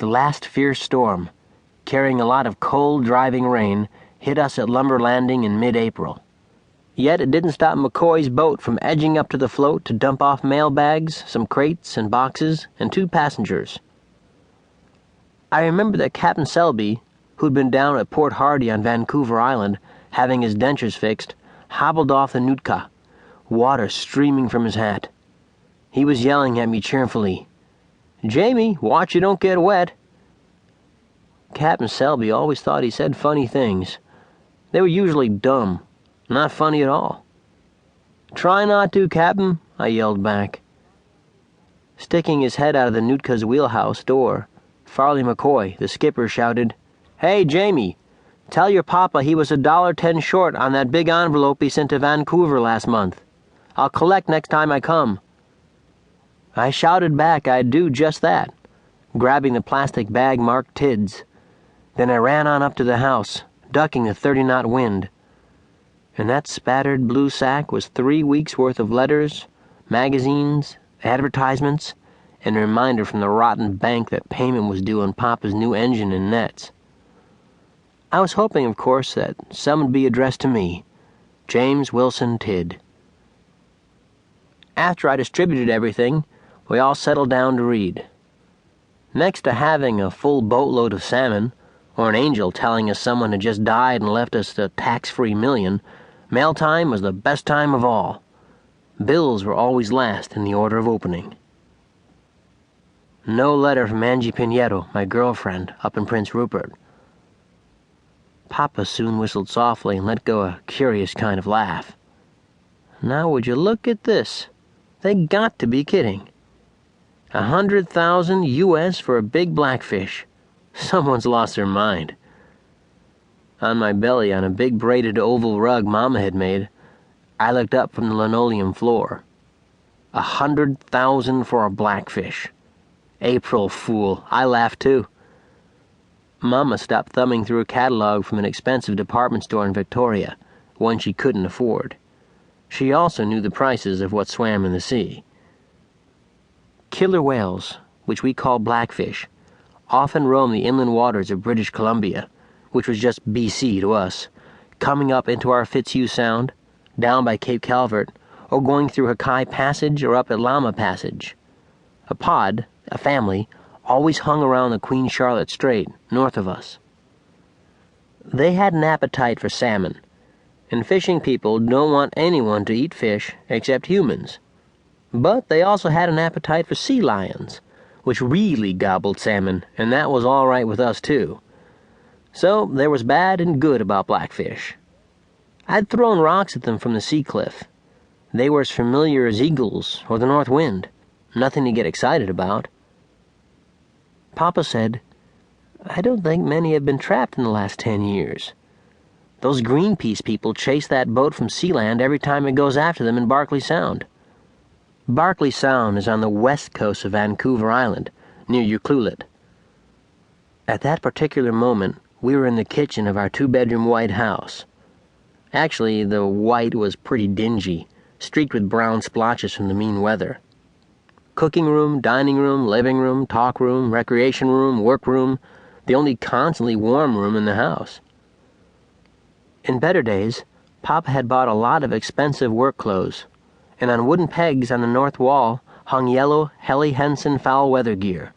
The last fierce storm, carrying a lot of cold, driving rain, hit us at Lumber Landing in mid-April. Yet it didn't stop McCoy's boat from edging up to the float to dump off mail bags, some crates and boxes, and 2 passengers. I remember that Captain Selby, who'd been down at Port Hardy on Vancouver Island, having his dentures fixed, hobbled off the Nootka, water streaming from his hat. He was yelling at me cheerfully, "Jamie, watch you don't get wet." Captain Selby always thought he said funny things. They were usually dumb, not funny at all. "Try not to, Captain," I yelled back. Sticking his head out of the Nootka's wheelhouse door, Farley McCoy, the skipper, shouted, "Hey, Jamie, tell your papa he was $1.10 short on that big envelope he sent to Vancouver last month. I'll collect next time I come." I shouted back I'd do just that, grabbing the plastic bag marked Tids. Then I ran on up to the house, ducking the 30-knot wind. In that spattered blue sack was 3 weeks' worth of letters, magazines, advertisements, and a reminder from the rotten bank that payment was due on Papa's new engine and nets. I was hoping, of course, that some would be addressed to me, James Wilson Tidd. After I distributed everything, we all settled down to read. Next to having a full boatload of salmon, or an angel telling us someone had just died and left us the tax-free $1,000,000, mail time was the best time of all. Bills were always last in the order of opening. No letter from Angie Pinheiro, my girlfriend, up in Prince Rupert. Papa soon whistled softly and let go a curious kind of laugh. "Now would you look at this? They got to be kidding. 100,000 US for a big blackfish. Someone's lost their mind." On my belly, on a big braided oval rug Mama had made, I looked up from the linoleum floor. 100,000 for a blackfish. April fool. I laughed too. Mama stopped thumbing through a catalog from an expensive department store in Victoria, one she couldn't afford. She also knew the prices of what swam in the sea. Killer whales, which we call blackfish, often roam the inland waters of British Columbia, which was just BC to us, coming up into our Fitzhugh Sound, down by Cape Calvert, or going through Hakai Passage or up at Lama Passage. A pod, a family, always hung around the Queen Charlotte Strait, north of us. They had an appetite for salmon, and fishing people don't want anyone to eat fish except humans. But they also had an appetite for sea lions, which really gobbled salmon, and that was all right with us too. So there was bad and good about blackfish. I'd thrown rocks at them from the sea cliff. They were as familiar as eagles or the north wind, nothing to get excited about. Papa said, "I don't think many have been trapped in the last 10 years. Those Greenpeace people chase that boat from Sealand every time it goes after them in Barkley Sound." Barkley Sound is on the west coast of Vancouver Island, near Ucluelet. At that particular moment, we were in the kitchen of our 2-bedroom white house. Actually, the white was pretty dingy, streaked with brown splotches from the mean weather. Cooking room, dining room, living room, talk room, recreation room, work room, the only constantly warm room in the house. In better days, Papa had bought a lot of expensive work clothes, and on wooden pegs on the north wall hung yellow Helly Hansen foul-weather gear.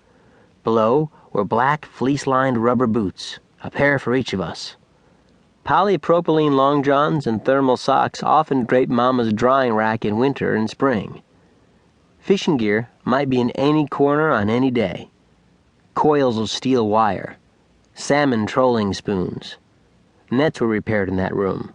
Below were black fleece-lined rubber boots, a pair for each of us. Polypropylene long johns and thermal socks often draped Mama's drying rack in winter and spring. Fishing gear might be in any corner on any day. Coils of steel wire, salmon trolling spoons. Nets were repaired in that room.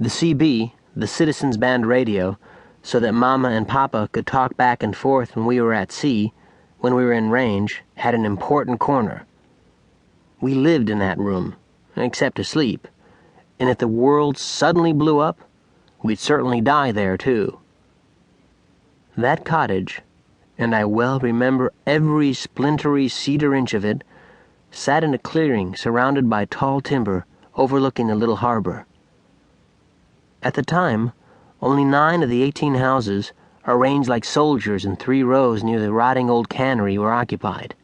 The CB, the Citizens Band radio, so that Mama and Papa could talk back and forth when we were at sea, when we were in range, had an important corner. We lived in that room, except to sleep, and if the world suddenly blew up, we'd certainly die there too. That cottage, and I well remember every splintery cedar inch of it, sat in a clearing surrounded by tall timber overlooking the little harbor. At the time, only 9 of the 18 houses, arranged like soldiers in 3 rows near the rotting old cannery, were occupied.